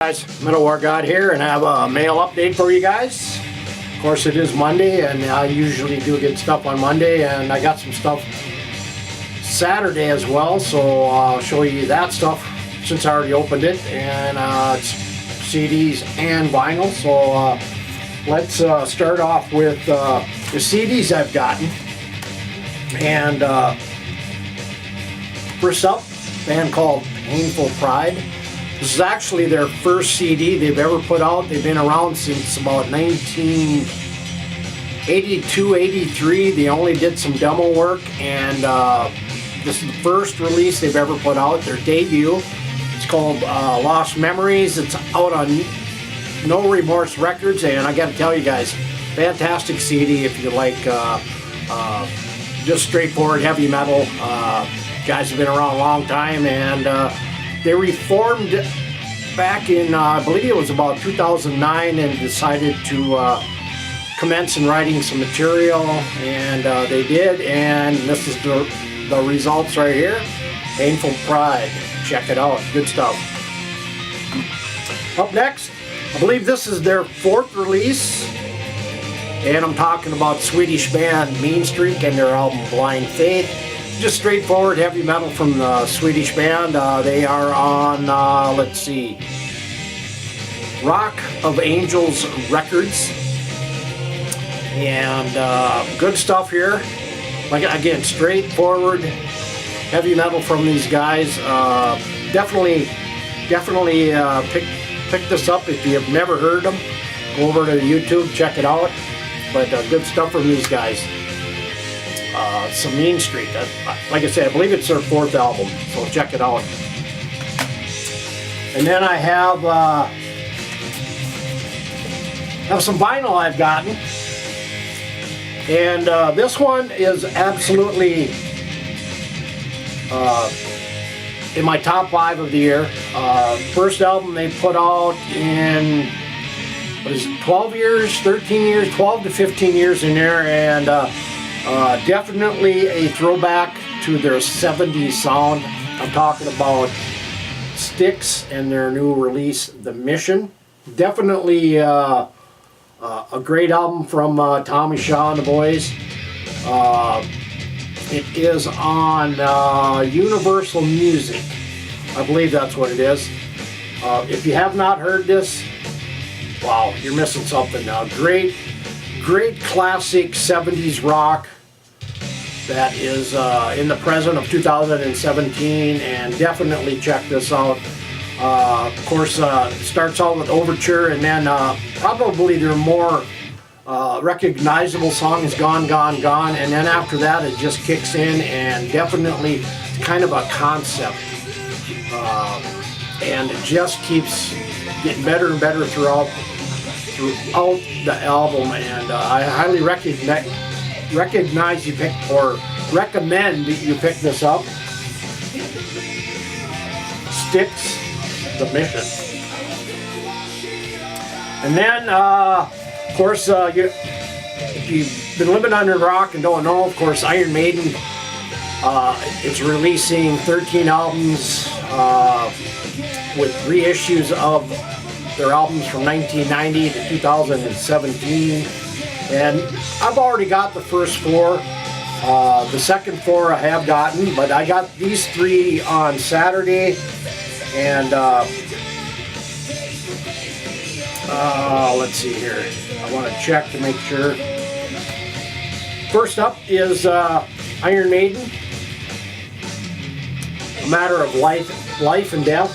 Guys, Metalwargod here, and I have a mail update for you guys. Of course, it is Monday, and I usually do get stuff on Monday, and I got some stuff Saturday as well, so I'll show you that stuff since I already opened it, and it's CDs and vinyl. So let's start off with the CDs I've gotten. And first up, a band called Painful Pride. This is actually their first CD they've ever put out. They've been around since about 1982, 83. They only did some demo work, and this is the first release they've ever put out, their debut. It's called Lost Memories. It's out on No Remorse Records, and I gotta tell you guys, fantastic CD if you like just straightforward heavy metal. Guys have been around a long time, and they reformed back in, I believe it was about 2009, and decided to commence in writing some material, and they did, and this is the results right here. Painful Pride. Check it out. Good stuff. Up next, I believe this is their fourth release, and I'm talking about Swedish band Mean Streak and their album Blind Faith. Just straightforward heavy metal from the Swedish band. They are on, let's see, Rock of Angels Records. And good stuff here. Like, again, straightforward heavy metal from these guys. Definitely pick this up if you've never heard them. Go over to YouTube, check it out. But good stuff from these guys. Some Mean Streak. Like I said, I believe it's their fourth album, so check it out. And then I have some vinyl I've gotten, and this one is absolutely in my top 5 of the year. First album they put out in, what is it, 12 years, 13 years, 12 to 15 years in there, and definitely a throwback to their 70s sound. I'm talking about Styx and their new release, The Mission. Definitely a great album from Tommy Shaw and the boys. It is on Universal Music. I believe that's what it is. If you have not heard this, wow, you're missing something now. Great classic 70s rock that is in the present of 2017, and definitely check this out. Of course, it starts out with Overture, and then probably their more recognizable song is Gone, Gone, Gone, and then after that it just kicks in, and definitely kind of a concept. And it just keeps getting better and better throughout the album, and I highly recommend that you pick this up. Styx, The Mission. And then, of course, if you've been living under a rock and don't know, of course, Iron Maiden, it's releasing 13 albums with reissues of their albums from 1990 to 2017, and I've already got the first 4. The second 4 I have gotten, but I got these 3 on Saturday, and let's see here. I want to check to make sure. First up is Iron Maiden, A Matter of Life and Death.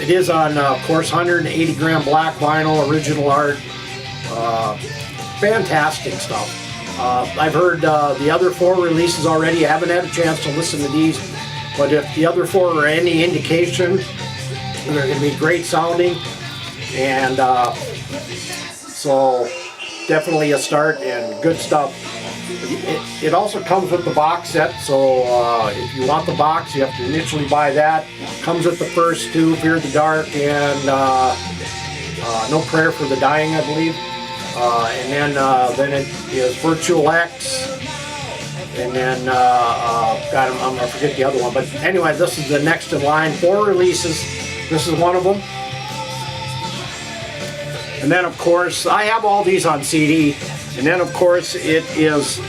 It is on, of course, 180 gram black vinyl, original art. Fantastic stuff. I've heard the other 4 releases already. I haven't had a chance to listen to these, but if the other 4 are any indication, they're going to be great sounding, and so definitely a start and good stuff. It also comes with the box set, so if you want the box, you have to initially buy that. Comes with the first 2, Fear the Dark and No Prayer for the Dying, I believe. And then it is Virtual X, and then God, I'm gonna forget the other one. But anyway, this is the next in line. 4 releases. This is one of them. And then of course, I have all these on CD. And then of course it is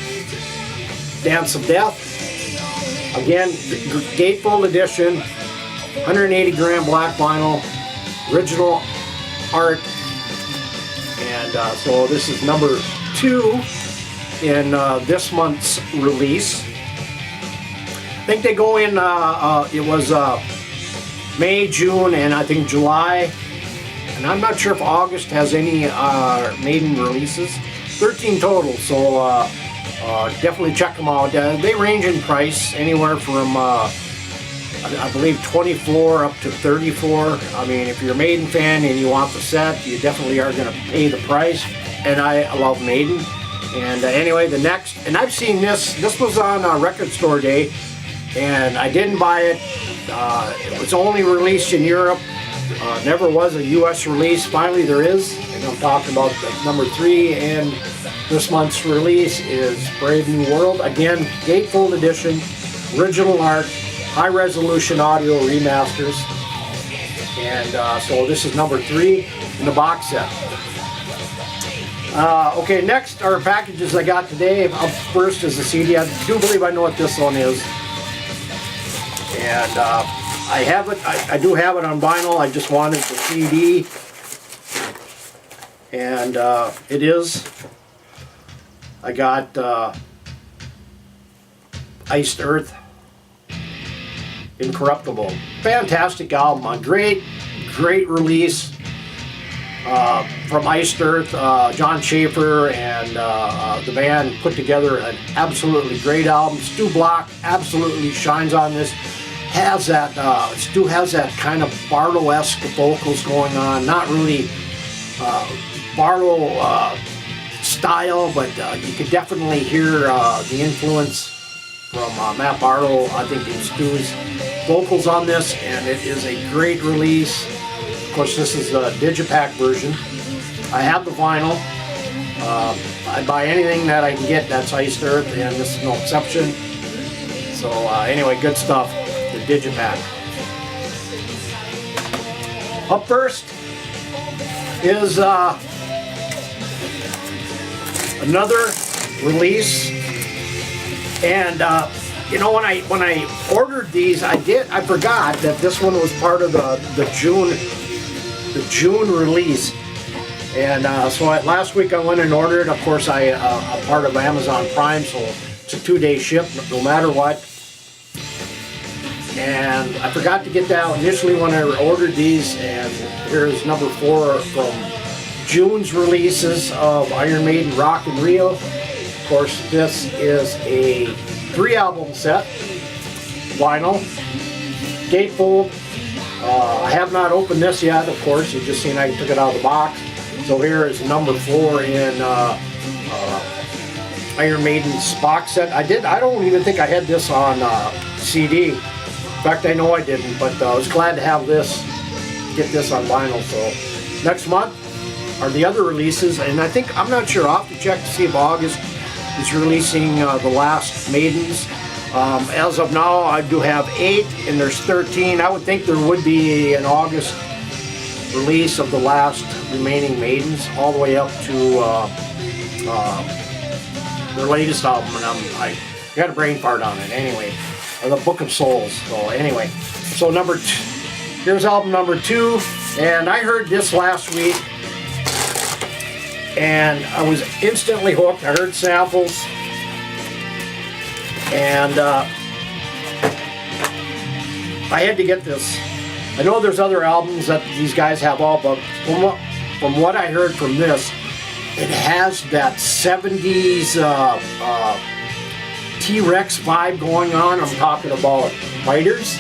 Dance of Death. Again, gatefold edition, 180 gram black vinyl, original art. And so this is number 2 in this month's release. I think they go in, it was May, June, and I think July. And I'm not sure if August has any Maiden releases. 13 total, so definitely check them out. They range in price anywhere from, I believe, 24 up to 34. I mean, if you're a Maiden fan and you want the set, you definitely are going to pay the price. And I love Maiden. And anyway, the next, and I've seen this was on Record Store Day, and I didn't buy it. It was only released in Europe. Never was a US release. Finally there is, and I'm talking about the number 3, and this month's release is Brave New World. Again, gatefold edition, original art, high resolution audio remasters. And so this is number 3 in the box set. Okay, next are packages I got today. Up first is the CD. I do believe I know what this one is. And I have it. I do have it on vinyl. I just wanted the CD. And it is. I got Iced Earth, Incorruptible. Fantastic album. A great release from Iced Earth. John Schaefer and the band put together an absolutely great album. Stu Block absolutely shines on this. Stu has that kind of Barlow-esque vocals going on. Not really Barlow style, but you could definitely hear the influence from Matt Barlow, I think, in Stu's vocals on this, and it is a great release. Of course, this is the Digipack version. I have the vinyl. I buy anything that I can get that's Iced Earth, and this is no exception. So anyway, good stuff. The Digipack. Up first is another release, and you know, when I ordered these, I forgot that this one was part of the June release, and so last week I went and ordered. Of course, I'm part of Amazon Prime, so it's a 2-day ship no matter what. And I forgot to get that initially when I ordered these, and here's number 4 from June's releases of Iron Maiden Rock in Rio. Of course, this is a 3-album set, vinyl, gatefold. I have not opened this yet, of course. You've just seen I took it out of the box. So here is number 4 in Iron Maiden's box set. I don't even think I had this on CD. In fact, I know I didn't, but I was glad to have get this on vinyl. So next month are the other releases, and I'm not sure. I'll have to check to see if August is releasing the last Maidens. As of now, I do have 8, and there's 13. I would think there would be an August release of the last remaining Maidens, all the way up to their latest album, and I got a brain fart on it anyway. The Book of Souls. So anyway, so here's album number 2, and I heard this last week, and I was instantly hooked. I heard samples, and I had to get this. I know there's other albums that these guys have all, but from what I heard from this, it has that 70s T-Rex vibe going on. I'm talking about Fighters.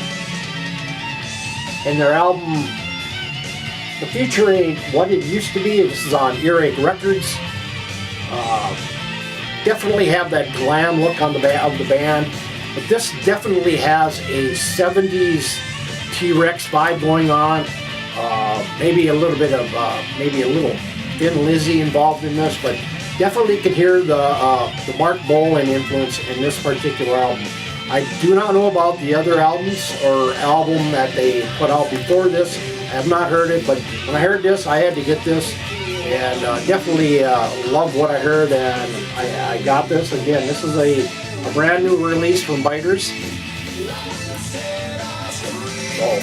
And their album, the featuring what it used to be, this is on Earache Records. Definitely have that glam look on of the band, but this definitely has a 70s T-Rex vibe going on. Maybe a little bit of, maybe a little Thin Lizzy involved in this, but definitely can hear the Mark Bolan influence in this particular album. I do not know about the other albums or album that they put out before this. I have not heard it, but when I heard this, I had to get this. and definitely love what I heard, and I got this. Again, this is a brand new release from Biters. So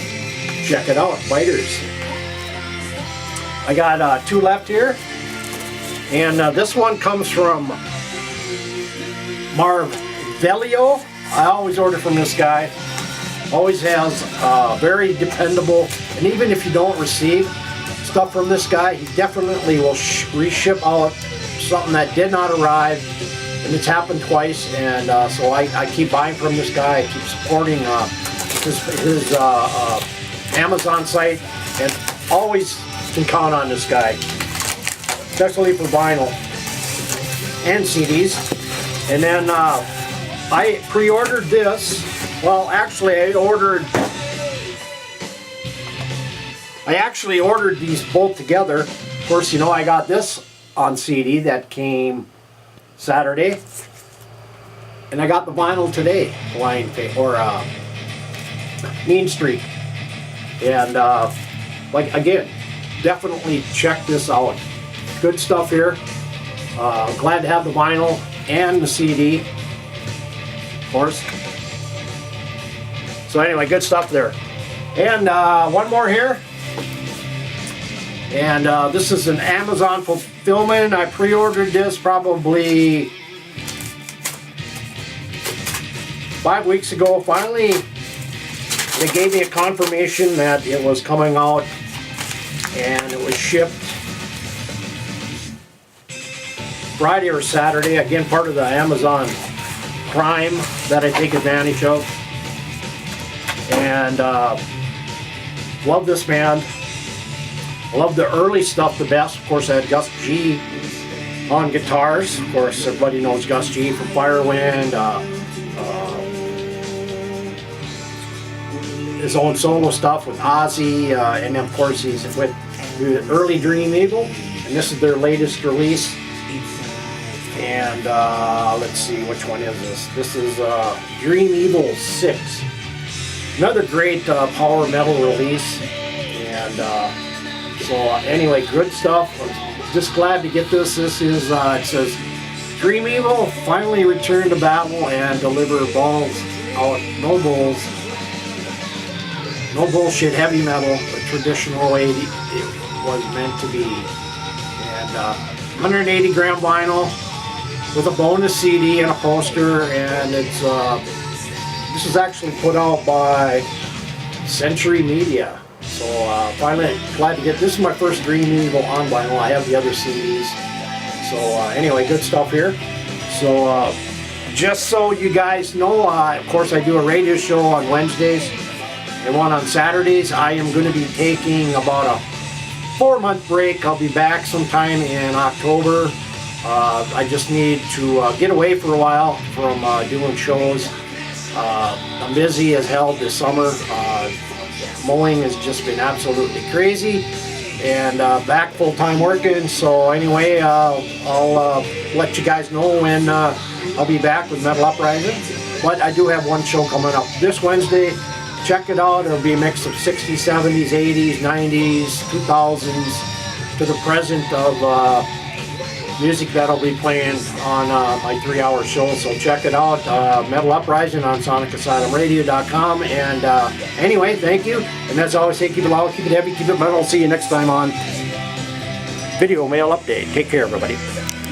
check it out, Biters. I got 2 left here, and this one comes from Marv DeLeo. I always order from this guy. Always has very dependable, and even if you don't receive stuff from this guy, he definitely will reship out something that did not arrive, and it's happened twice. And so I keep buying from this guy. I keep supporting his Amazon site, and always can count on this guy, especially for vinyl and CDs. And then I pre-ordered this. Well, actually, I actually ordered these both together. Of course, you know, I got this on CD that came Saturday, and I got the vinyl today, Mean Street. And like, again, definitely check this out. Good stuff here. Glad to have the vinyl and the CD, of course. So anyway, good stuff there. And one more here. And this is an Amazon fulfillment. I pre-ordered this probably 5 weeks ago. Finally, they gave me a confirmation that it was coming out, and it was shipped Friday or Saturday. Again, part of the Amazon Prime that I take advantage of. And love this band. I love the early stuff the best. Of course, I had Gus G on guitars. Of course, everybody knows Gus G from Firewind. His own solo stuff with Ozzy, and of course he's with the early Dream Evil, and this is their latest release. And let's see, which one is this? This is Dream Evil 6. Another great power metal release. And so anyway, good stuff. I'm just glad to get this. This is, it says, Dream Evil finally returned to battle and deliver balls out, no bulls. No bullshit heavy metal, the traditional way it was meant to be. And 180 gram vinyl with a bonus CD and a poster, and it's this is actually put out by Century Media. So finally glad to get this. Is my first Dream Evil on vinyl. I have the other CDs. So anyway, good stuff here. So just so you guys know, of course I do a radio show on Wednesdays and one on Saturdays. I am going to be taking about a 4-month break. I'll be back sometime in October. I just need to get away for a while from doing shows. I'm busy as hell this summer. Mowing has just been absolutely crazy, and back full-time working. So anyway, I'll let you guys know when I'll be back with Metal Uprising. But I do have one show coming up this Wednesday. Check it out. It'll be a mix of 60s, 70s, 80s, 90s, 2000s to the present of music that I'll be playing on my 3-hour show. So check it out. Metal Uprising on SonicAsylumRadio.com. And anyway, thank you. And as always, say, keep it loud, keep it heavy, keep it metal. See you next time on Video Mail Update. Take care, everybody.